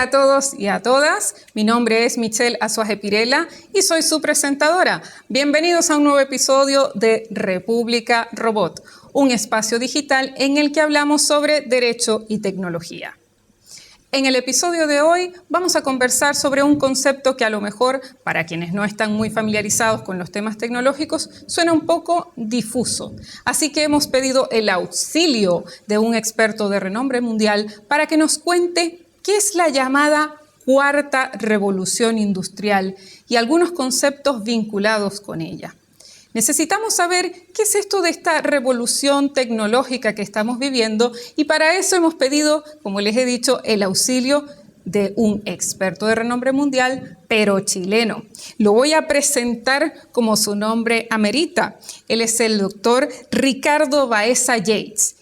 Hola a todos y a todas, mi nombre es Michelle Azuaje Pirela y soy su presentadora. Bienvenidos a un nuevo episodio de República Robot, un espacio digital en el que hablamos sobre derecho y tecnología. En el episodio de hoy vamos a conversar sobre un concepto que a lo mejor, para quienes no están muy familiarizados con los temas tecnológicos, suena un poco difuso. Así que hemos pedido el auxilio de un experto de renombre mundial para que nos cuente qué es la llamada cuarta revolución industrial y algunos conceptos vinculados con ella. Necesitamos saber qué es esto de esta revolución tecnológica que estamos viviendo y para eso hemos pedido, como les he dicho, el auxilio de un experto de renombre mundial, pero chileno. Lo voy a presentar como su nombre amerita. Él es el doctor Ricardo Baeza Yates.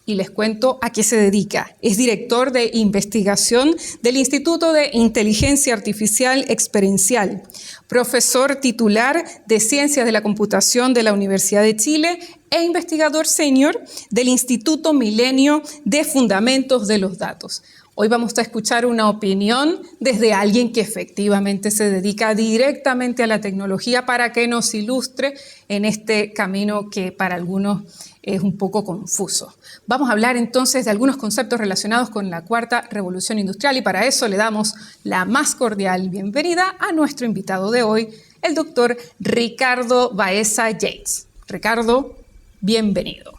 Y les cuento a qué se dedica. Es director de investigación del Instituto de Inteligencia Artificial Experiencial, profesor titular de Ciencias de la Computación de la Universidad de Chile e investigador senior del Instituto Milenio de Fundamentos de los Datos. Hoy vamos a escuchar una opinión desde alguien que efectivamente se dedica directamente a la tecnología para que nos ilustre en este camino que para algunos es un poco confuso. Vamos a hablar entonces de algunos conceptos relacionados con la cuarta revolución industrial y para eso le damos la más cordial bienvenida a nuestro invitado de hoy, el doctor Ricardo Baeza Yates. Ricardo, bienvenido.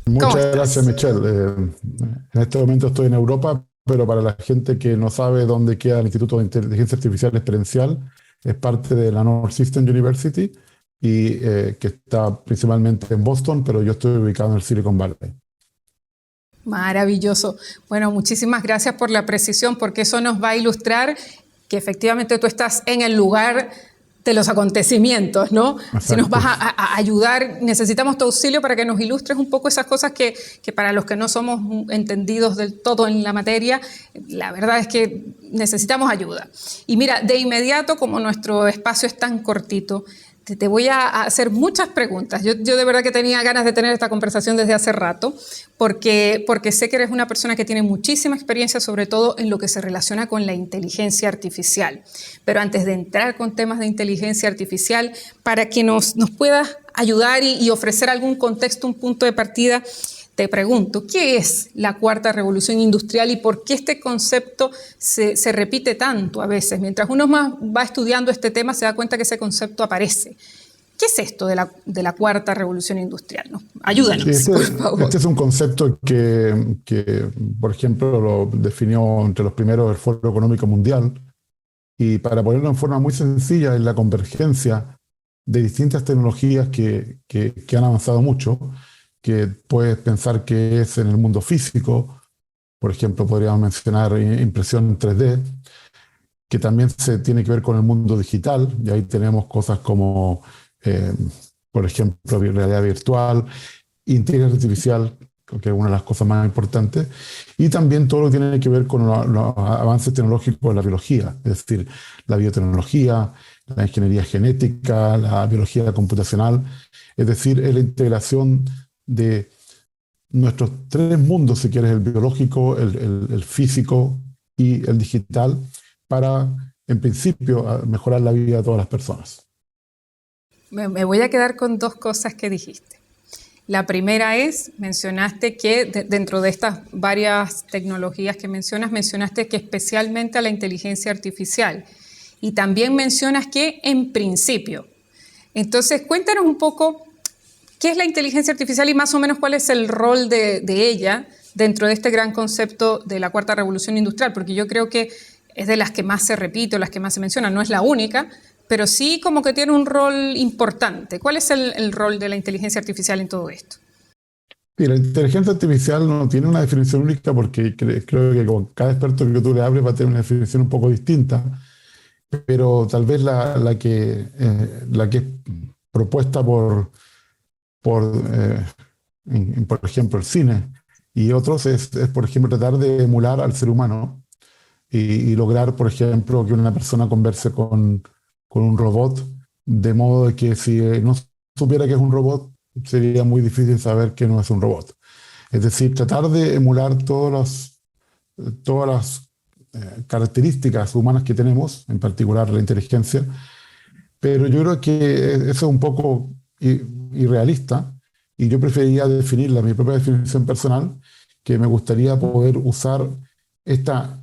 Muchas gracias, Michelle. En este momento estoy en Europa, pero para la gente que no sabe dónde queda el Instituto de Inteligencia Artificial Experiencial, es parte de la Northeastern University y que está principalmente en Boston, pero yo estoy ubicado en el Silicon Valley. Maravilloso. Bueno, muchísimas gracias por la precisión, porque eso nos va a ilustrar que efectivamente tú estás en el lugar de los acontecimientos, ¿no? Exacto. Si nos vas a ayudar, necesitamos tu auxilio para que nos ilustres un poco esas cosas que para los que no somos entendidos del todo en la materia, la verdad es que necesitamos ayuda. Y mira, de inmediato, como nuestro espacio es tan cortito, te voy a hacer muchas preguntas. Yo de verdad que tenía ganas de tener esta conversación desde hace rato, porque sé que eres una persona que tiene muchísima experiencia, sobre todo en lo que se relaciona con la inteligencia artificial. Pero antes de entrar con temas de inteligencia artificial, para que nos puedas ayudar y ofrecer algún contexto, un punto de partida, te pregunto, ¿qué es la cuarta revolución industrial y por qué este concepto se repite tanto a veces? Mientras uno más va estudiando este tema, se da cuenta que ese concepto aparece. ¿Qué es esto de la cuarta revolución industrial? ¿No? Ayúdanos, Sí, por favor. Este es un concepto que, por ejemplo, lo definió entre los primeros el Foro Económico Mundial. Y para ponerlo en forma muy sencilla, es la convergencia de distintas tecnologías que han avanzado mucho, que puedes pensar que es en el mundo físico. Por ejemplo, podríamos mencionar impresión en 3D, que también se tiene que ver con el mundo digital, y ahí tenemos cosas como, por ejemplo, realidad virtual, inteligencia artificial, que es una de las cosas más importantes, y también todo lo que tiene que ver con los avances tecnológicos de la biología, es decir, la biotecnología, la ingeniería genética, la biología computacional, es decir, es la integración de nuestros tres mundos, si quieres, el biológico, el físico y el digital, para, en principio, mejorar la vida de todas las personas. Me voy a quedar con dos cosas que dijiste. La primera es, mencionaste que dentro de estas varias tecnologías que mencionaste que especialmente a la inteligencia artificial. Y también mencionas que en principio. Entonces, cuéntanos un poco qué es la inteligencia artificial y más o menos cuál es el rol de ella dentro de este gran concepto de la cuarta revolución industrial, porque yo creo que es de las que más se repite o las que más se mencionan, no es la única, pero sí como que tiene un rol importante. ¿Cuál es el rol de la inteligencia artificial en todo esto? Y la inteligencia artificial no tiene una definición única porque creo que con cada experto que tú le hables va a tener una definición un poco distinta, pero tal vez la que es propuesta por ejemplo, el cine y otros es, por ejemplo, tratar de emular al ser humano y lograr, por ejemplo, que una persona converse con un robot, de modo de que si no supiera que es un robot, sería muy difícil saber que no es un robot. Es decir, tratar de emular todas las características humanas que tenemos, en particular la inteligencia, pero yo creo que eso es un poco irrealista y yo preferiría definirla, mi propia definición personal, que me gustaría poder usar esta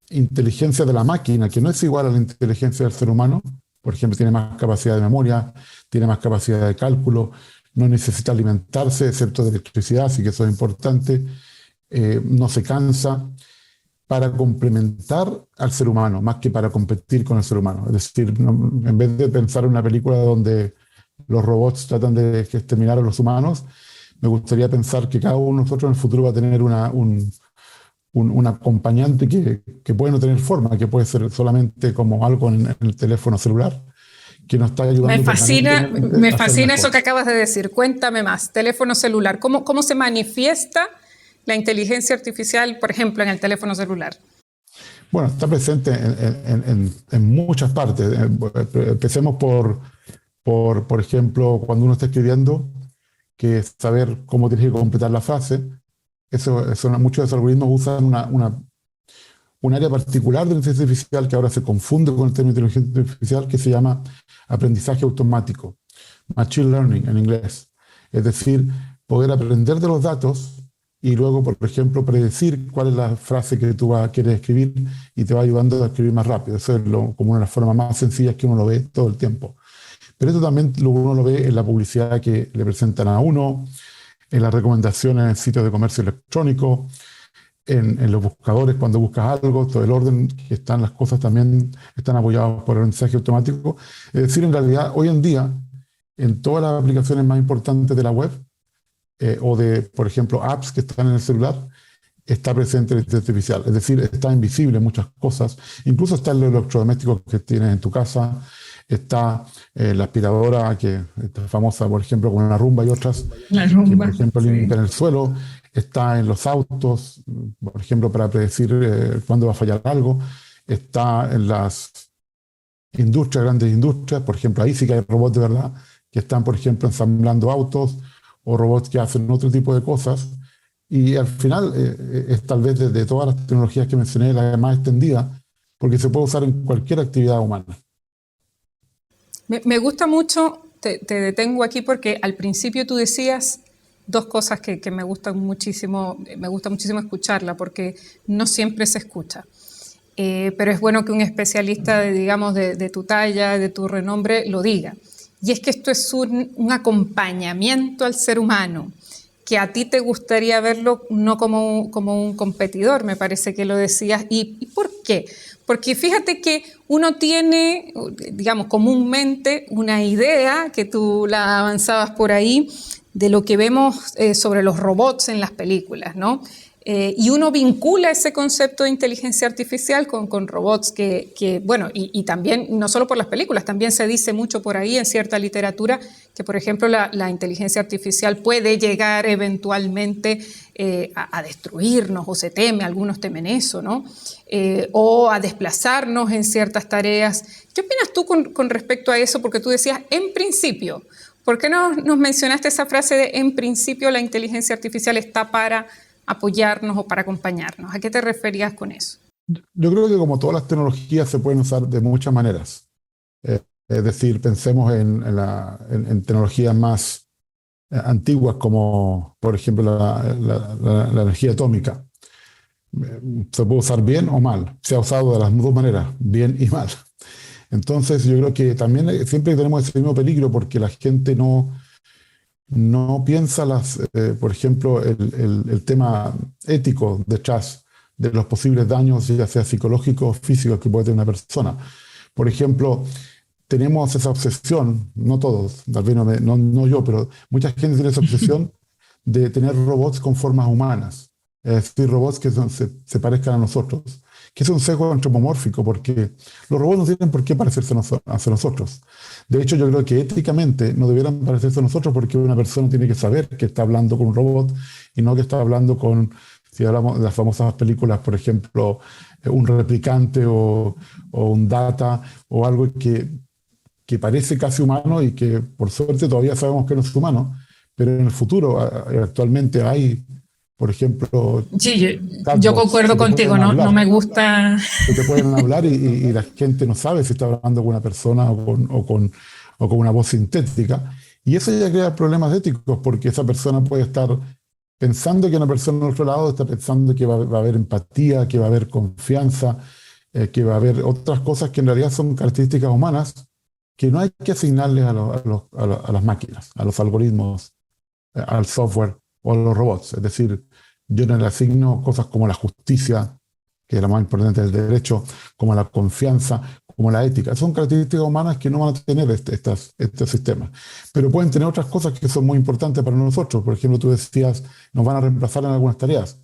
inteligencia de la máquina, que no es igual a la inteligencia del ser humano. Por ejemplo, tiene más capacidad de memoria, tiene más capacidad de cálculo, no necesita alimentarse, excepto de electricidad, así que eso es importante, no se cansa, para complementar al ser humano, más que para competir con el ser humano. Es decir, en vez de pensar en una película donde los robots tratan de exterminar a los humanos, me gustaría pensar que cada uno de nosotros en el futuro va a tener un acompañante que puede no tener forma, que puede ser solamente como algo en el teléfono celular, que nos está ayudando. Me fascina eso que acabas de decir. Cuéntame más. Teléfono celular. ¿Cómo se manifiesta la inteligencia artificial, por ejemplo, en el teléfono celular? Bueno, está presente en muchas partes. Empecemos por ejemplo, cuando uno está escribiendo, que es saber cómo tienes que completar la frase. Muchos de esos algoritmos usan un área particular de la inteligencia artificial que ahora se confunde con el término de inteligencia artificial, que se llama aprendizaje automático, machine learning en inglés. Es decir, poder aprender de los datos y luego, por ejemplo, predecir cuál es la frase que tú quieres escribir y te va ayudando a escribir más rápido. Eso es como una de las formas más sencillas que uno lo ve todo el tiempo. Pero esto también uno lo ve en la publicidad que le presentan a uno, en las recomendaciones en sitios de comercio electrónico, en los buscadores cuando buscas algo, todo el orden que están las cosas también están apoyados por el aprendizaje automático. Es decir, en realidad, hoy en día, en todas las aplicaciones más importantes de la web, o de, por ejemplo, apps que están en el celular, está presente la inteligencia artificial. Es decir, está invisible en muchas cosas. Incluso está en los electrodomésticos que tienes en tu casa, está la aspiradora, que está famosa, por ejemplo, con una Rumba y otras, que, por ejemplo, limpian el suelo. Está en los autos, por ejemplo, para predecir cuándo va a fallar algo. Está en las industrias, grandes industrias. Por ejemplo, ahí sí que hay robots de verdad, que están, por ejemplo, ensamblando autos, o robots que hacen otro tipo de cosas. Y al final es tal vez de todas las tecnologías que mencioné la más extendida, porque se puede usar en cualquier actividad humana. Me gusta mucho, te detengo aquí porque al principio tú decías dos cosas que me gusta muchísimo escucharla, porque no siempre se escucha. Pero es bueno que un especialista, digamos, de tu talla, de tu renombre, lo diga. Y es que esto es un acompañamiento al ser humano, que a ti te gustaría verlo no como un competidor, me parece que lo decías. ¿Y por qué? Porque fíjate que uno tiene, digamos, comúnmente una idea, que tú la avanzabas por ahí, de lo que vemos sobre los robots en las películas, ¿no? Y uno vincula ese concepto de inteligencia artificial con robots bueno, y también, no solo por las películas, también se dice mucho por ahí en cierta literatura que, por ejemplo, la inteligencia artificial puede llegar eventualmente a destruirnos, o se teme, algunos temen eso, ¿no? O a desplazarnos en ciertas tareas. ¿Qué opinas tú con respecto a eso? Porque tú decías, en principio, ¿por qué no nos mencionaste esa frase de en principio la inteligencia artificial está para apoyarnos o para acompañarnos? ¿A qué te referías con eso? Yo creo que como todas las tecnologías se pueden usar de muchas maneras. Es decir, pensemos en tecnologías más antiguas como, por ejemplo, la energía atómica. Se puede usar bien o mal. Se ha usado de las dos maneras, bien y mal. Entonces, yo creo que también siempre tenemos ese mismo peligro porque la gente no piensa por ejemplo, el tema ético detrás de los posibles daños, ya sea psicológicos o físicos, que puede tener una persona. Por ejemplo, tenemos esa obsesión, no todos, tal vez no yo, pero mucha gente tiene esa obsesión de tener robots con formas humanas, es decir, robots que se parezcan a nosotros, que es un sesgo antropomórfico, porque los robots no tienen por qué parecerse a nosotros. De hecho, yo creo que éticamente no debieran parecerse a nosotros, porque una persona tiene que saber que está hablando con un robot y no que está hablando si hablamos de las famosas películas, por ejemplo, un replicante o un data o algo que parece casi humano y que por suerte todavía sabemos que no es humano, pero en el futuro actualmente hay Por ejemplo, Sí, yo chatbots concuerdo que te contigo, pueden no, no hablar, me gusta. que te pueden hablar y la gente no sabe si está hablando con una persona o con una voz sintética. Y eso ya crea problemas éticos porque esa persona puede estar pensando que una persona al otro lado está pensando que va a haber empatía, que va a haber confianza, que va a haber otras cosas que en realidad son características humanas que no hay que asignarles a las máquinas, a los algoritmos, al software o a los robots. Es decir, yo no le asigno cosas como la justicia, que es la más importante del derecho, como la confianza, como la ética. Son características humanas que no van a tener estos sistemas. Pero pueden tener otras cosas que son muy importantes para nosotros. Por ejemplo, tú decías, nos van a reemplazar en algunas tareas.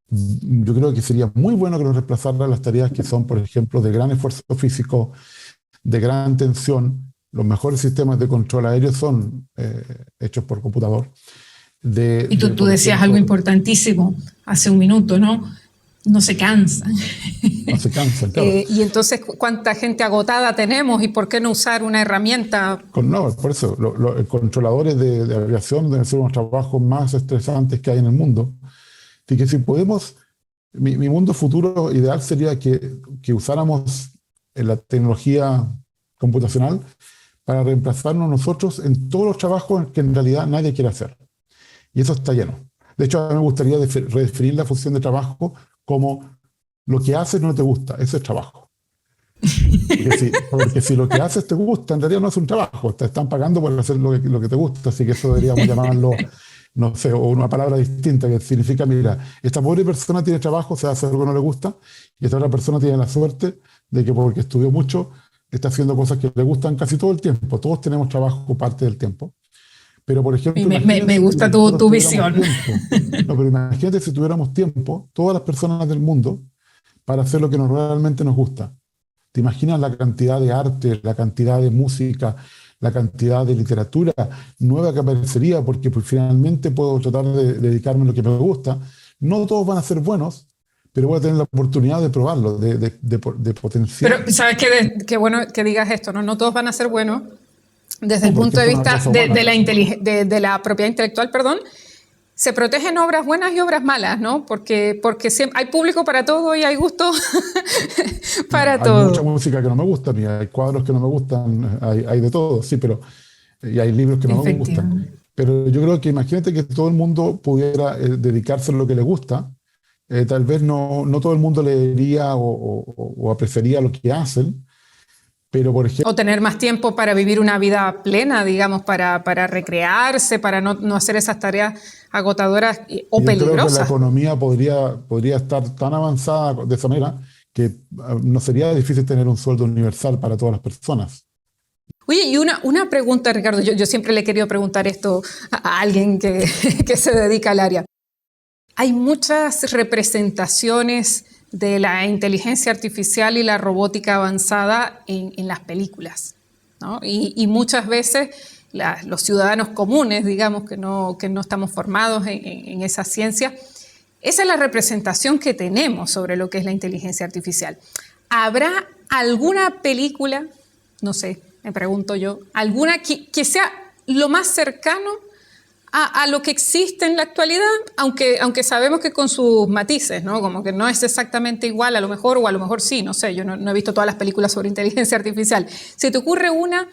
Yo creo que sería muy bueno que nos reemplazaran las tareas que son, por ejemplo, de gran esfuerzo físico, de gran tensión. Los mejores sistemas de control aéreo son hechos por computador. Y tú Por decías algo ejemplo, importantísimo hace un minuto, ¿no? No se cansan. no se cansan, claro. Y entonces, ¿cuánta gente agotada tenemos y por qué no usar una herramienta? No, por eso, los controladores de aviación deben ser unos trabajos más estresantes que hay en el mundo. Así que si podemos, mi mundo futuro ideal sería que usáramos la tecnología computacional para reemplazarnos nosotros en todos los trabajos que en realidad nadie quiere hacer. Y eso está lleno. De hecho, a mí me gustaría redefinir la función de trabajo como lo que haces no te gusta, eso es trabajo. Porque si lo que haces te gusta, en realidad no es un trabajo, te están pagando por hacer lo que te gusta, así que eso deberíamos llamarlo, no sé, o una palabra distinta que significa, mira, esta pobre persona tiene trabajo, se hace algo que no le gusta, y esta otra persona tiene la suerte de que porque estudió mucho, está haciendo cosas que le gustan casi todo el tiempo. Todos tenemos trabajo parte del tiempo. Pero, por ejemplo, Me imagínate si gusta nosotros tu tuviéramos visión. tiempo. No, pero imagínate si tuviéramos tiempo, todas las personas del mundo, para hacer lo que realmente nos gusta. ¿Te imaginas la cantidad de arte, la cantidad de música, la cantidad de literatura nueva que aparecería? Porque pues, finalmente puedo tratar de dedicarme a lo que me gusta. No todos van a ser buenos, pero voy a tener la oportunidad de probarlo, de potenciar. Pero sabes qué bueno que digas esto, ¿no? No todos van a ser buenos desde el Porque punto de esto es una vista cosa humana. de la propiedad intelectual, perdón. Se protegen obras buenas y obras malas, ¿no? Porque hay público para todo y hay gusto para Hay mucha todo. música que no me gusta, y hay cuadros que no me gustan, hay de todo, sí, pero y hay libros que no me gustan. Efectivamente. Pero yo creo que imagínate que todo el mundo pudiera dedicarse a lo que le gusta. Tal vez no todo el mundo leería o apreciaría lo que hacen, pero por ejemplo, O tener más tiempo para vivir una vida plena, digamos, para recrearse, para no hacer esas tareas agotadoras o yo creo que la peligrosas. economía podría estar tan avanzada de esa manera que no sería difícil tener un sueldo universal para todas las personas. Oye, y una pregunta, Ricardo, yo siempre le he querido preguntar esto a alguien que, que se dedica al área. Hay muchas representaciones de la inteligencia artificial y la robótica avanzada en las películas, ¿no? Y muchas veces los ciudadanos comunes, digamos, que no estamos formados en esa ciencia, esa es la representación que tenemos sobre lo que es la inteligencia artificial. ¿Habrá alguna película, no sé, me pregunto yo, alguna que sea lo más cercano a lo que existe en la actualidad, aunque sabemos que con sus matices, ¿no? Como que no es exactamente igual a lo mejor, o a lo mejor sí, no sé, yo no he visto todas las películas sobre inteligencia artificial. ¿Se te ocurre una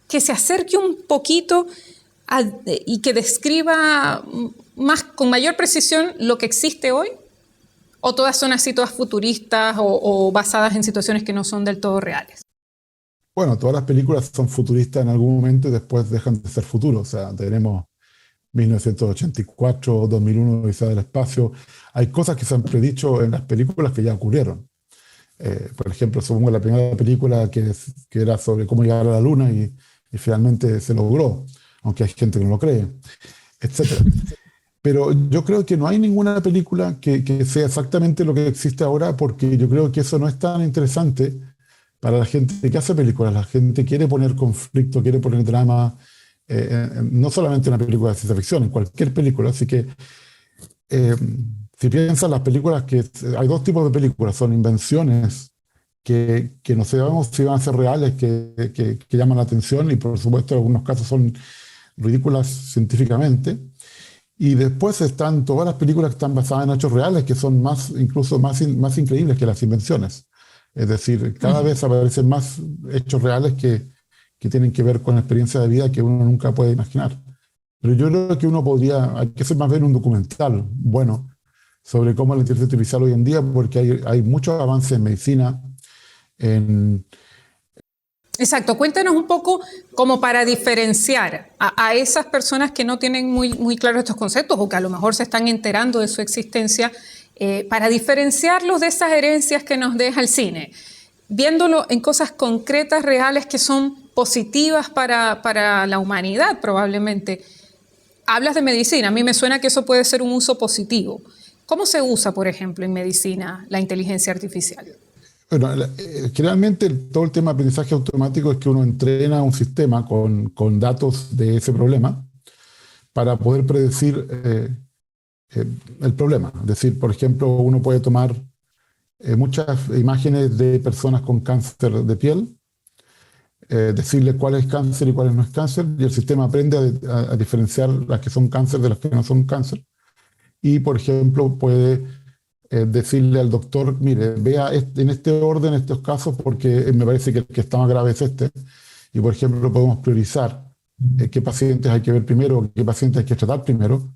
que se acerque un poquito y que describa con mayor precisión lo que existe hoy? ¿O todas son así, todas futuristas o basadas en situaciones que no son del todo reales? Bueno, todas las películas son futuristas en algún momento y después dejan de ser futuros. O sea, tenemos 1984, 2001, Odisea del Espacio. Hay cosas que se han predicho en las películas que ya ocurrieron. Por ejemplo, supongo la primera película que era sobre cómo llegar a la Luna y finalmente se logró, aunque hay gente que no lo cree, etcétera. Pero yo creo que no hay ninguna película que sea exactamente lo que existe ahora, porque yo creo que eso no es tan interesante para la gente que hace películas. La gente quiere poner conflicto, quiere poner drama, no solamente en una película de ciencia ficción, en cualquier película. Así que eh, si piensas las películas hay dos tipos de películas, son invenciones que no sabemos si van a ser reales, que llaman la atención y por supuesto en algunos casos son ridículas científicamente. Y después están todas las películas que están basadas en hechos reales, que son incluso más increíbles que las invenciones. Es decir, cada Ujú. vez aparecen más hechos reales que tienen que ver con experiencias de vida que uno nunca puede imaginar. Pero yo creo que hay que hacer más bien un documental bueno sobre cómo la inteligencia artificial hoy en día, porque hay muchos avances en medicina, en, Exacto, cuéntanos un poco como para diferenciar a esas personas que no tienen muy claros estos conceptos o que a lo mejor se están enterando de su existencia, para diferenciarlos de esas herencias que nos deja el cine, viéndolo en cosas concretas, reales, que son positivas para la humanidad probablemente. Hablas de medicina, a mí me suena que eso puede ser un uso positivo. ¿Cómo se usa, por ejemplo, en medicina la inteligencia artificial? bueno, generalmente todo el tema de aprendizaje automático es que uno entrena un sistema con datos de ese problema para poder predecir eh, el problema. Es decir, por ejemplo, uno puede tomar muchas imágenes de personas con cáncer de piel, decirle cuál es cáncer y cuál no es cáncer, y el sistema aprende a diferenciar las que son cáncer de las que no son cáncer. Y, por ejemplo, puede decirle al doctor, mire, vea en este orden estos casos porque me parece que el que está más grave es este. Y, por ejemplo, podemos priorizar qué pacientes hay que ver primero, qué pacientes hay que tratar primero.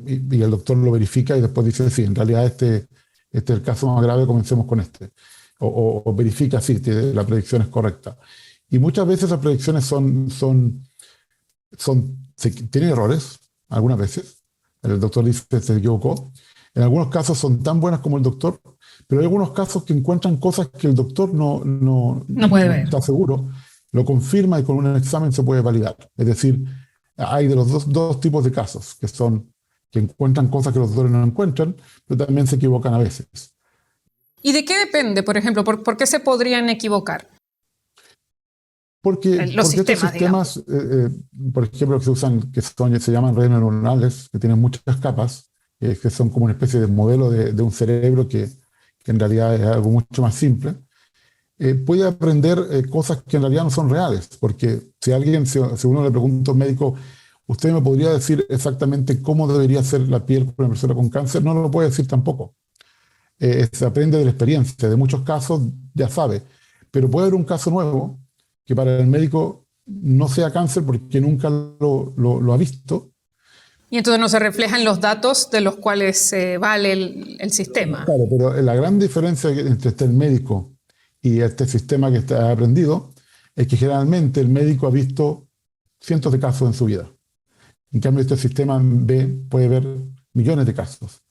Y el doctor lo verifica y después dice, sí, en realidad este es el caso más grave, comencemos con este. O verifica si la predicción es correcta. Y muchas veces las predicciones tienen errores, algunas veces. El doctor dice que se equivocó. En algunos casos son tan buenas como el doctor, pero hay algunos casos que encuentran cosas que el doctor No puede no ver. está seguro, lo confirma y con un examen se puede validar. Es decir, hay de los dos tipos de casos, que encuentran cosas que los doctores no encuentran, pero también se equivocan a veces. ¿Y de qué depende, por ejemplo? ¿Por qué se podrían equivocar los Porque estos sistemas, digamos? sistemas, por ejemplo, que se usan, se llaman redes neuronales, que tienen muchas capas, que son como una especie de modelo de un cerebro que en realidad es algo mucho más simple, puede aprender cosas que en realidad no son reales. Porque si uno le pregunta a un médico, ¿usted me podría decir exactamente cómo debería ser la piel para una persona con cáncer? No lo puede decir tampoco. Se aprende de la experiencia, de muchos casos ya sabe, pero puede haber un caso nuevo que para el médico no sea cáncer porque nunca lo ha visto. Y entonces no se reflejan los datos de los cuales se vale el sistema. Claro, pero la gran diferencia entre el médico y este sistema que está aprendido es que generalmente el médico ha visto cientos de casos en su vida. En cambio, este sistema puede ver millones de casos.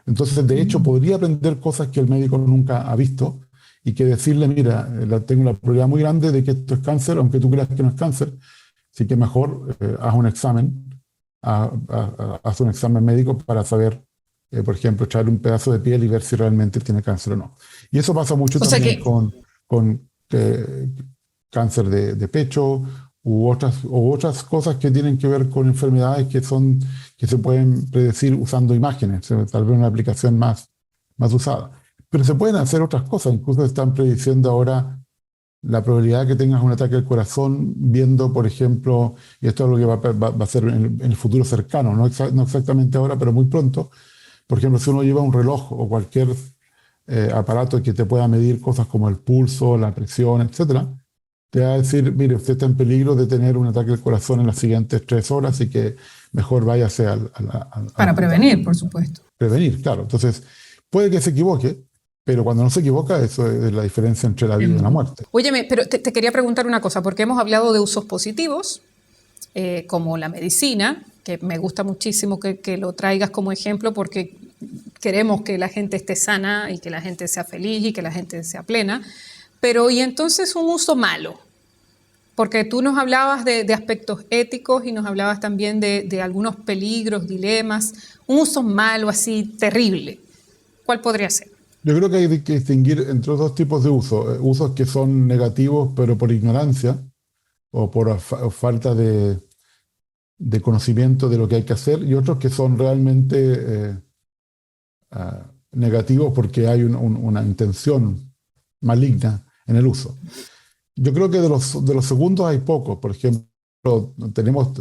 Entonces, de hecho, podría aprender cosas que el médico nunca ha visto y que decirle, mira, tengo una probabilidad muy grande de que esto es cáncer, aunque tú creas que no es cáncer, así que mejor haz un examen, haz un examen médico para saber, por ejemplo, echarle un pedazo de piel y ver si realmente tiene cáncer o no. Y eso pasa mucho O sea también que, con cáncer de pecho u otras cosas que tienen que ver con enfermedades que se pueden predecir usando imágenes, tal vez una aplicación más usada. Pero se pueden hacer otras cosas, incluso están prediciendo ahora la probabilidad de que tengas un ataque al corazón viendo, por ejemplo, y esto es lo que va a ser en el futuro cercano, no exactamente ahora, pero muy pronto. Por ejemplo, si uno lleva un reloj o cualquier aparato que te pueda medir cosas como el pulso, la presión, etcétera, te va a decir, mire, usted está en peligro de tener un ataque al corazón en las siguientes 3 horas y que mejor váyase al para hospital. prevenir, por supuesto. Prevenir, claro. Entonces, puede que se equivoque, pero cuando no se equivoca, eso es la diferencia entre la vida y la muerte. Óyeme, pero te quería preguntar una cosa, porque hemos hablado de usos positivos, como la medicina, que me gusta muchísimo que lo traigas como ejemplo, porque queremos que la gente esté sana y que la gente sea feliz y que la gente sea plena. Pero, ¿y entonces un uso malo? Porque tú nos hablabas de aspectos éticos y nos hablabas también de algunos peligros, dilemas. Un uso malo así terrible, ¿cuál podría ser? Yo creo que hay que distinguir entre dos tipos de usos. Usos que son negativos, pero por ignorancia o por falta de conocimiento de lo que hay que hacer, y otros que son realmente negativos porque hay una intención maligna en el uso. Yo creo que de los segundos hay pocos. Por ejemplo, tenemos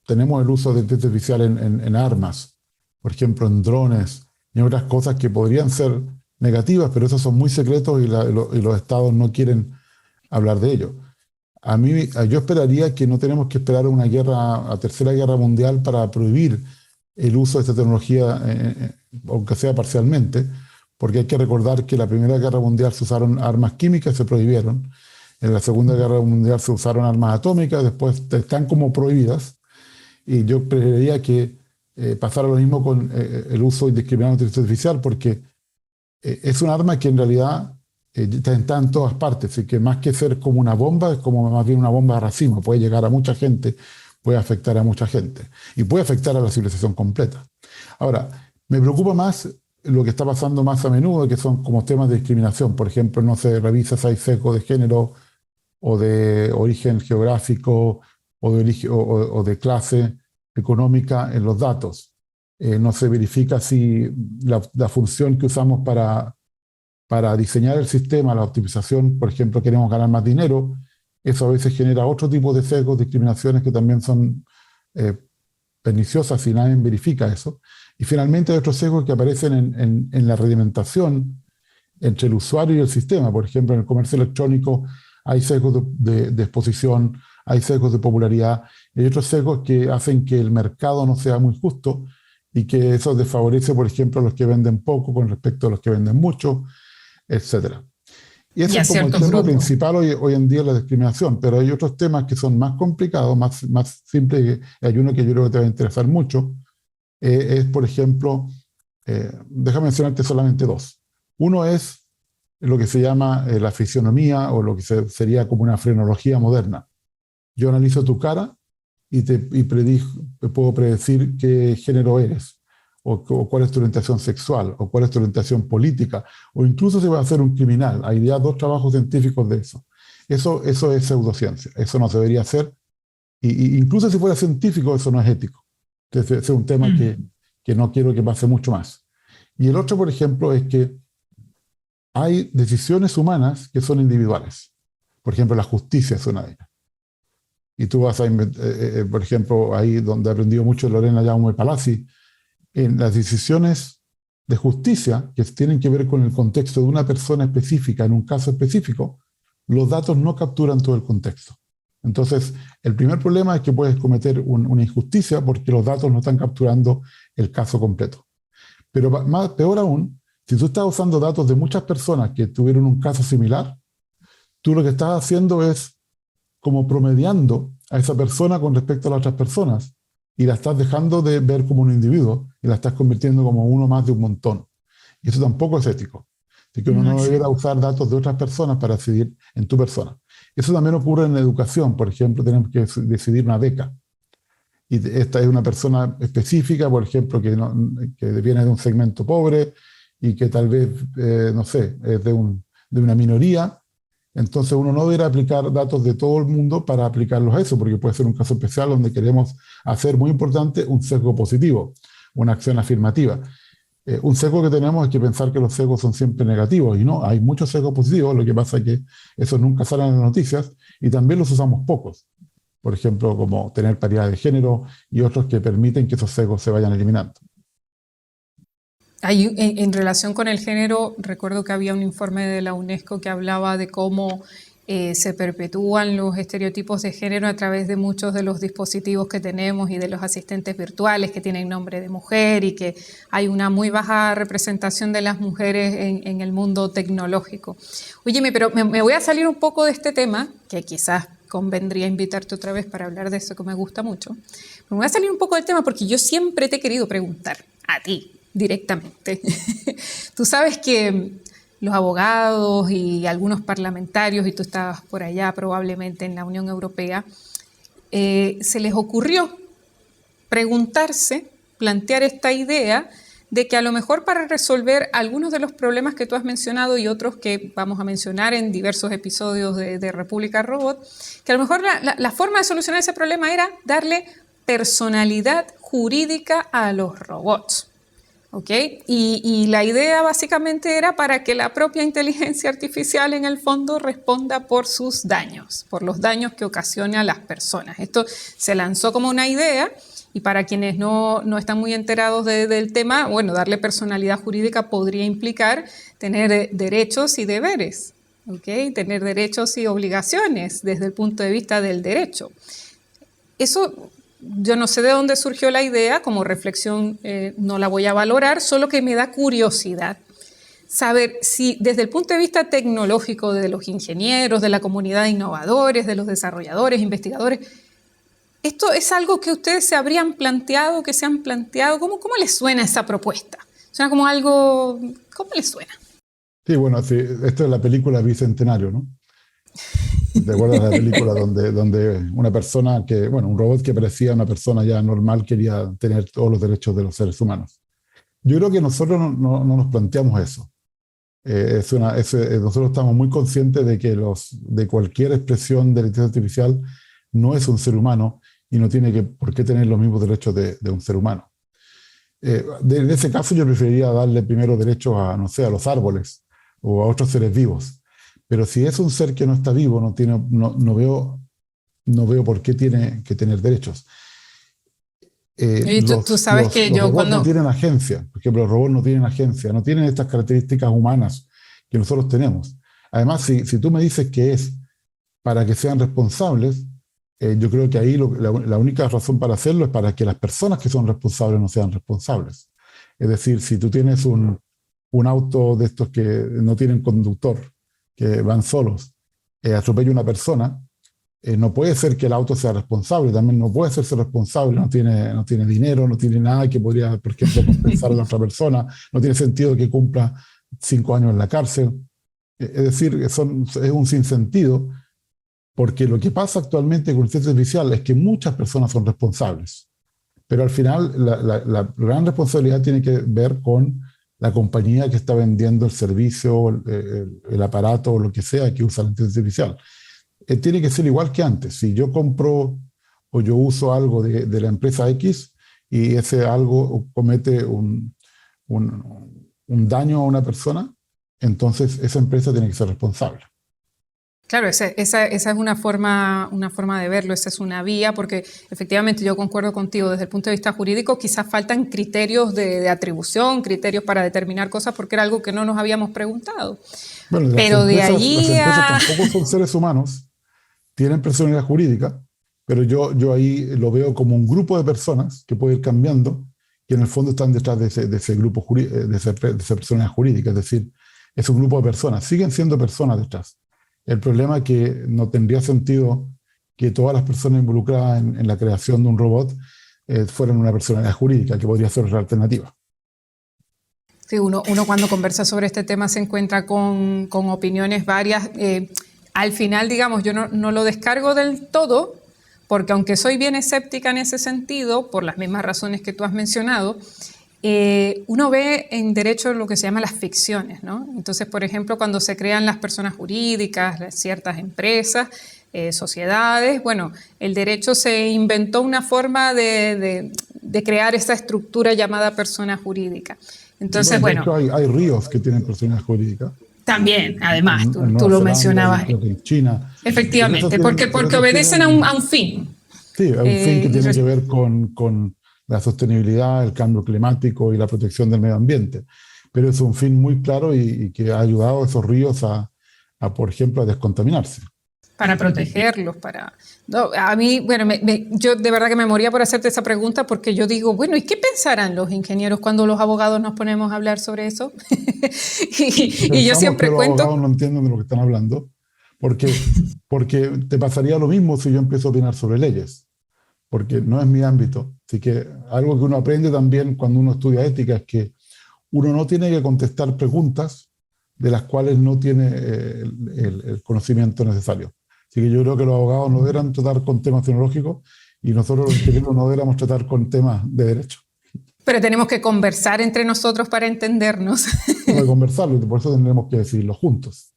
tenemos el uso de inteligencia artificial en armas, por ejemplo, en drones y en otras cosas que podrían ser negativas, pero esos son muy secretos y los estados no quieren hablar de ello. Yo esperaría que no tenemos que esperar a tercera guerra mundial para prohibir el uso de esta tecnología, aunque sea parcialmente, porque hay que recordar que en la Primera Guerra Mundial se usaron armas químicas y se prohibieron. En la Segunda Guerra Mundial se usaron armas atómicas, después están como prohibidas. Y yo preferiría que pasara lo mismo con el uso indiscriminado de inteligencia artificial, porque es un arma que en realidad está en todas partes, y que más que ser como una bomba, es como más bien una bomba de racimo. Puede llegar a mucha gente, puede afectar a mucha gente, y puede afectar a la civilización completa. Ahora, me preocupa más lo que está pasando más a menudo, que son como temas de discriminación. Por ejemplo, no se revisa si hay sesgo de género o de origen geográfico o de clase económica en los datos. No se verifica si la función que usamos para diseñar el sistema, la optimización, por ejemplo, queremos ganar más dinero, eso a veces genera otro tipo de sesgos, discriminaciones que también son perniciosas si nadie verifica eso. Y finalmente hay otros sesgos que aparecen en la reglamentación entre el usuario y el sistema. Por ejemplo, en el comercio electrónico hay sesgos de exposición, hay sesgos de popularidad, y hay otros sesgos que hacen que el mercado no sea muy justo y que eso desfavorece, por ejemplo, a los que venden poco con respecto a los que venden mucho, etc. Y ese es como el tema principal hoy en día, la discriminación. Pero hay otros temas que son más complicados, más simples, y hay uno que yo creo que te va a interesar mucho. Es, por ejemplo, déjame mencionarte solamente dos. Uno es lo que se llama la fisionomía, o lo que sería como una frenología moderna. Yo analizo tu cara y puedo predecir qué género eres, o cuál es tu orientación sexual, o cuál es tu orientación política, o incluso si vas a ser un criminal. Hay ya 2 trabajos científicos de eso. Eso es pseudociencia, eso no se debería hacer, y incluso si fuera científico, eso no es ético. Entonces, ese es un tema que no quiero que pase mucho más. Y el otro, por ejemplo, es que hay decisiones humanas que son individuales. Por ejemplo, la justicia es una de ellas. Y tú vas a, por ejemplo, ahí donde he aprendido mucho Lorena Jaume Palazzi, en las decisiones de justicia que tienen que ver con el contexto de una persona específica, en un caso específico, los datos no capturan todo el contexto. Entonces, el primer problema es que puedes cometer una injusticia porque los datos no están capturando el caso completo. Pero peor aún, si tú estás usando datos de muchas personas que tuvieron un caso similar, tú lo que estás haciendo es como promediando a esa persona con respecto a las otras personas, y la estás dejando de ver como un individuo y la estás convirtiendo como uno más de un montón. Y eso tampoco es ético. Así que uno no debería usar datos de otras personas para decidir en tu persona. Eso también ocurre en la educación. Por ejemplo, tenemos que decidir una beca. Y esta es una persona específica, por ejemplo, que viene de un segmento pobre y que tal vez, no sé, es de una minoría. Entonces uno no debería aplicar datos de todo el mundo para aplicarlos a eso, porque puede ser un caso especial donde queremos hacer, muy importante, un sesgo positivo, una acción afirmativa. Un sesgo que tenemos es que pensar que los sesgos son siempre negativos, y no, hay muchos sesgos positivos. Lo que pasa es que esos nunca salen en las noticias, y también los usamos pocos. Por ejemplo, como tener paridad de género y otros que permiten que esos sesgos se vayan eliminando. En relación con el género, recuerdo que había un informe de la UNESCO que hablaba de cómo se perpetúan los estereotipos de género a través de muchos de los dispositivos que tenemos y de los asistentes virtuales que tienen nombre de mujer, y que hay una muy baja representación de las mujeres en el mundo tecnológico. Óyeme, pero me voy a salir un poco de este tema, que quizás convendría invitarte otra vez para hablar de eso, que me gusta mucho. Me voy a salir un poco del tema porque yo siempre te he querido preguntar a ti directamente. Tú sabes que los abogados y algunos parlamentarios, y tú estabas por allá probablemente en la Unión Europea, se les ocurrió plantear esta idea de que a lo mejor para resolver algunos de los problemas que tú has mencionado y otros que vamos a mencionar en diversos episodios de República Robot, que a lo mejor la forma de solucionar ese problema era darle personalidad jurídica a los robots. ¿ok? Y la idea básicamente era para que la propia inteligencia artificial en el fondo responda por sus daños, por los daños que ocasiona a las personas. Esto se lanzó como una idea y para quienes no están muy enterados del tema, bueno, darle personalidad jurídica podría implicar tener derechos y deberes, ¿ok? Tener derechos y obligaciones desde el punto de vista del derecho. Eso, yo no sé de dónde surgió la idea, como reflexión no la voy a valorar, solo que me da curiosidad saber si desde el punto de vista tecnológico de los ingenieros, de la comunidad de innovadores, de los desarrolladores, investigadores, ¿esto es algo que ustedes se habrían planteado, que se han planteado? ¿Cómo les suena esa propuesta? ¿Suena como algo? ¿Cómo les suena? Sí, bueno, sí, esto es la película Bicentenario, ¿no? ¿Te acuerdas de la película donde una persona un robot que parecía una persona ya normal quería tener todos los derechos de los seres humanos? Yo creo que nosotros no nos planteamos eso. Nosotros estamos muy conscientes de que de cualquier expresión de la inteligencia artificial no es un ser humano y no tiene por qué tener los mismos derechos de un ser humano. En ese caso yo preferiría darle primero derechos a, no sé, a los árboles o a otros seres vivos. Pero si es un ser que no está vivo, no veo por qué tiene que tener derechos. Y tú sabes que los yo robots cuando... no tienen agencia. Por ejemplo, los robots no tienen agencia, no tienen estas características humanas que nosotros tenemos. Además, si tú me dices que es para que sean responsables, yo creo que ahí la única razón para hacerlo es para que las personas que son responsables no sean responsables. Es decir, si tú tienes un auto de estos que no tienen conductor, que van solos, atropella una persona, no puede ser que el auto sea responsable, también no puede hacerse responsable, no tiene dinero, no tiene nada que podría, por ejemplo, compensar a la otra persona, no tiene sentido que cumpla 5 años en la cárcel. Es decir, es un sinsentido, porque lo que pasa actualmente con la inteligencia artificial es que muchas personas son responsables, pero al final la gran responsabilidad tiene que ver con la compañía que está vendiendo el servicio, el aparato o lo que sea que usa la inteligencia artificial. Tiene que ser igual que antes. Si yo compro o yo uso algo de la empresa X y ese algo comete un daño a una persona, entonces esa empresa tiene que ser responsable. Claro, esa es una forma de verlo, esa es una vía, porque efectivamente yo concuerdo contigo, desde el punto de vista jurídico quizás faltan criterios de atribución, criterios para determinar cosas, porque era algo que no nos habíamos preguntado. Bueno, Pero de las allí empresas tampoco son seres humanos, tienen personalidad jurídica, pero yo ahí lo veo como un grupo de personas que puede ir cambiando, que en el fondo están detrás de ese grupo de esa personalidad jurídica, es decir, es un grupo de personas, siguen siendo personas detrás. El problema es que no tendría sentido que todas las personas involucradas en la creación de un robot fueran una personalidad jurídica, que podría ser otra alternativa. Sí, uno cuando conversa sobre este tema se encuentra con opiniones varias. Al final, digamos, yo no lo descargo del todo, porque aunque soy bien escéptica en ese sentido, por las mismas razones que tú has mencionado, uno ve en derecho lo que se llama las ficciones, ¿no? Entonces, por ejemplo, cuando se crean las personas jurídicas, ciertas empresas, sociedades, bueno, el derecho se inventó una forma de crear esta estructura llamada persona jurídica. Entonces, De hecho, hay ríos que tienen personalidad jurídica. También, además, en tú lo Zelanda, mencionabas. creo que en China. Efectivamente, porque obedecen a un fin. Sí, a un fin que tiene que ver con la sostenibilidad, el cambio climático y la protección del medio ambiente. Pero es un fin muy claro y que ha ayudado a esos ríos por ejemplo, a descontaminarse. Para protegerlos, No, a mí, bueno, yo de verdad que me moría por hacerte esa pregunta porque yo digo, bueno, ¿y qué pensarán los ingenieros cuando los abogados nos ponemos a hablar sobre eso? y yo siempre que cuento... Los abogados no entienden de lo que están hablando, porque te pasaría lo mismo si yo empiezo a opinar sobre leyes, porque no es mi ámbito. Así que algo que uno aprende también cuando uno estudia ética es que uno no tiene que contestar preguntas de las cuales no tiene el conocimiento necesario. Así que yo creo que los abogados no deberán tratar con temas tecnológicos y nosotros los ingenieros no deberíamos tratar con temas de derecho. Pero tenemos que conversar entre nosotros para entendernos. No de conversarlo, y por eso tendremos que decirlo juntos.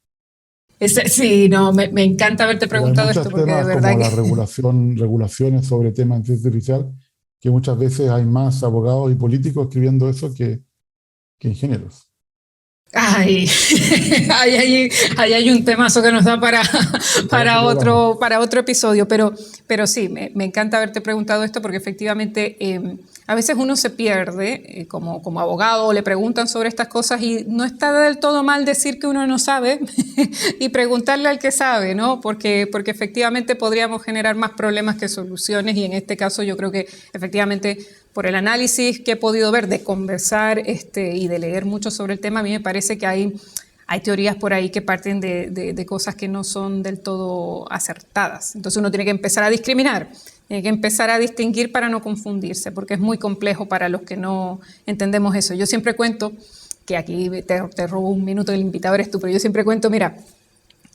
Sí, no, me encanta haberte preguntado esto, porque de verdad como la regulaciones sobre temas de inteligencia artificial, que muchas veces hay más abogados y políticos escribiendo eso que que ingenieros. Ay, ahí hay un temazo que nos da para otro episodio, pero sí, me encanta haberte preguntado esto porque efectivamente a veces uno se pierde como abogado, o le preguntan sobre estas cosas y no está del todo mal decir que uno no sabe y preguntarle al que sabe, ¿no? Porque efectivamente podríamos generar más problemas que soluciones, y en este caso yo creo que efectivamente, por el análisis que he podido ver, de conversar y de leer mucho sobre el tema, a mí me parece que hay teorías por ahí que parten de cosas que no son del todo acertadas. Entonces uno tiene que empezar a discriminar, tiene que empezar a distinguir para no confundirse, porque es muy complejo para los que no entendemos eso. Yo siempre cuento, que aquí te robo un minuto, el invitado eres tú, pero yo siempre cuento, mira,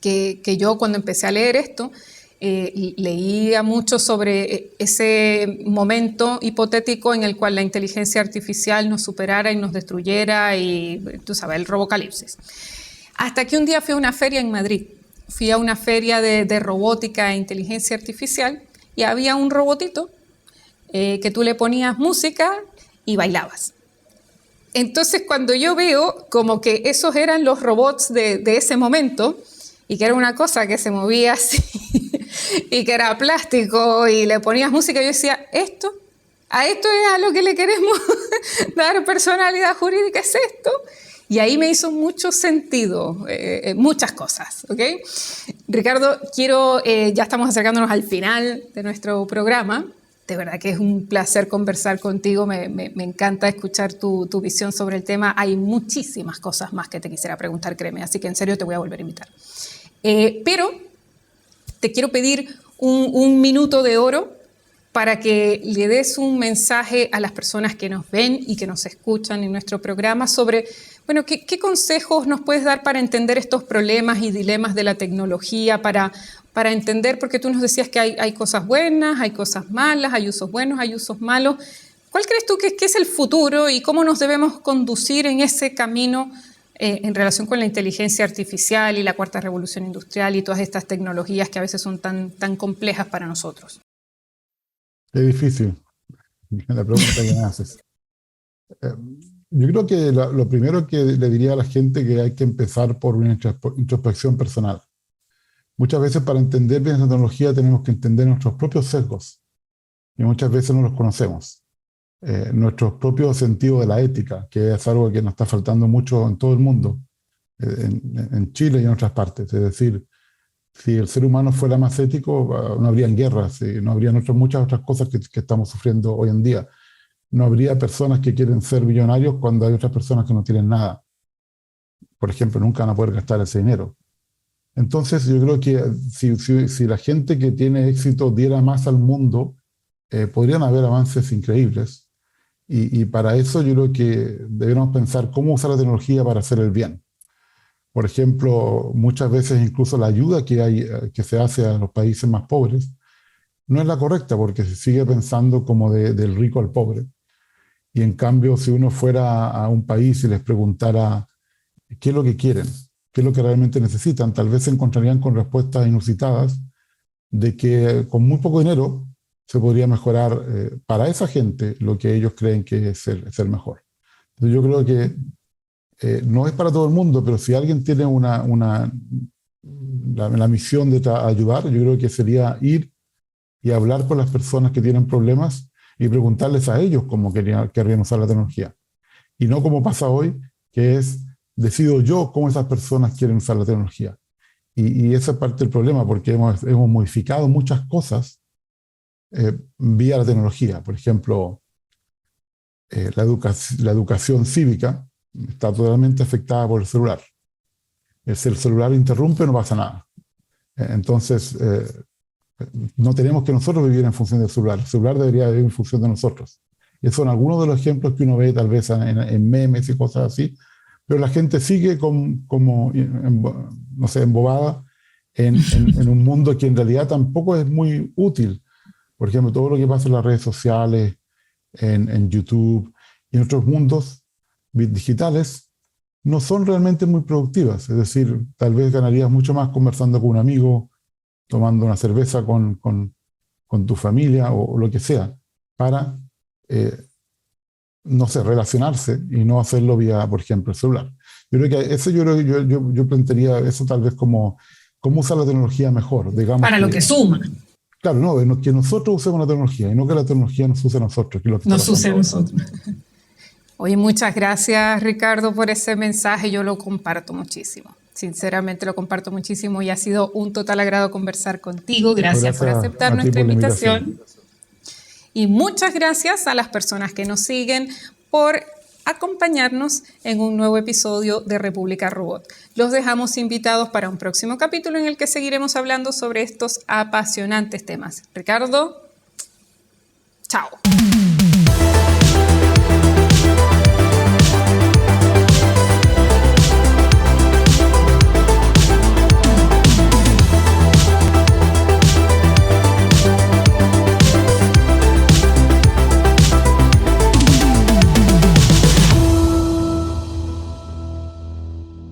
que yo cuando empecé a leer esto, leía mucho sobre ese momento hipotético en el cual la inteligencia artificial nos superara y nos destruyera, y tú sabes, el robocalipsis. Hasta que un día fui a una feria en Madrid, fui a una feria de robótica e inteligencia artificial, y había un robotito que tú le ponías música y bailabas. Entonces cuando yo veo como que esos eran los robots de ese momento, y que era una cosa que se movía así y que era plástico y le ponías música, yo decía, a esto es a lo que le queremos dar personalidad jurídica, es esto. Y ahí me hizo mucho sentido muchas cosas, ¿ok? Ricardo, ya estamos acercándonos al final de nuestro programa. De verdad que es un placer conversar contigo, me encanta escuchar tu visión sobre el tema. Hay muchísimas cosas más que te quisiera preguntar, créeme, así que en serio te voy a volver a invitar. Pero te quiero pedir un minuto de oro para que le des un mensaje a las personas que nos ven y que nos escuchan en nuestro programa sobre, bueno, ¿qué consejos nos puedes dar para entender estos problemas y dilemas de la tecnología, para entender, porque tú nos decías que hay cosas buenas, hay cosas malas, hay usos buenos, hay usos malos? ¿Cuál crees tú que es el futuro y cómo nos debemos conducir en ese camino en relación con la inteligencia artificial y la cuarta revolución industrial y todas estas tecnologías que a veces son tan complejas para nosotros? Es difícil la pregunta que me haces. Yo creo que lo primero que le diría a la gente, que hay que empezar por una introspección personal. Muchas veces para entender bien esa tecnología tenemos que entender nuestros propios sesgos, y muchas veces no los conocemos. Nuestro propio sentido de la ética, que es algo que nos está faltando mucho en todo el mundo, en Chile y en otras partes. Es decir, si el ser humano fuera más ético, no habrían guerras, no habrían muchas otras cosas que estamos sufriendo hoy en día. No habría personas que quieren ser millonarios cuando hay otras personas que no tienen nada. Por ejemplo, nunca van a poder gastar ese dinero. Entonces, yo creo que si la gente que tiene éxito diera más al mundo, podrían haber avances increíbles. Y para eso yo creo que debemos pensar cómo usar la tecnología para hacer el bien. Por ejemplo, muchas veces incluso la ayuda que se hace a los países más pobres no es la correcta, porque se sigue pensando como del rico al pobre. Y en cambio, si uno fuera a un país y les preguntara qué es lo que quieren, qué es lo que realmente necesitan, tal vez se encontrarían con respuestas inusitadas de que con muy poco dinero se podría mejorar para esa gente lo que ellos creen que es ser mejor. Entonces yo creo que no es para todo el mundo, pero si alguien tiene la misión de ayudar, yo creo que sería ir y hablar con las personas que tienen problemas y preguntarles a ellos cómo querrían usar la tecnología. Y no como pasa hoy, que es, decido yo cómo esas personas quieren usar la tecnología. Y esa es parte del problema, porque hemos modificado muchas cosas vía la tecnología. Por ejemplo, la educación cívica está totalmente afectada por el celular. Si el celular interrumpe, no pasa nada. Entonces, no tenemos que nosotros vivir en función del celular. El celular debería vivir en función de nosotros. Y esos son algunos de los ejemplos que uno ve tal vez en memes y cosas así, pero la gente sigue no sé, embobada en un mundo que en realidad tampoco es muy útil. Por ejemplo, todo lo que pasa en las redes sociales, en YouTube y en otros mundos digitales no son realmente muy productivas. Es decir, tal vez ganarías mucho más conversando con un amigo, tomando una cerveza con tu familia o lo que sea, para no sé, relacionarse y no hacerlo vía, por ejemplo, el celular. Yo creo que eso yo plantearía eso tal vez como cómo usar la tecnología mejor, digamos Para lo que suma. claro, no, que nosotros usemos la tecnología y no que la tecnología nos use a nosotros, que es lo que está Nos use a pasando. nosotros. Oye, muchas gracias, Ricardo, por ese mensaje. Yo lo comparto muchísimo. Sinceramente lo comparto muchísimo y ha sido un total agrado conversar contigo. Gracias por aceptar A ti nuestra por la invitación. invitación. Y muchas gracias a las personas que nos siguen por acompañarnos en un nuevo episodio de República Robot. Los dejamos invitados para un próximo capítulo en el que seguiremos hablando sobre estos apasionantes temas. Ricardo, chao.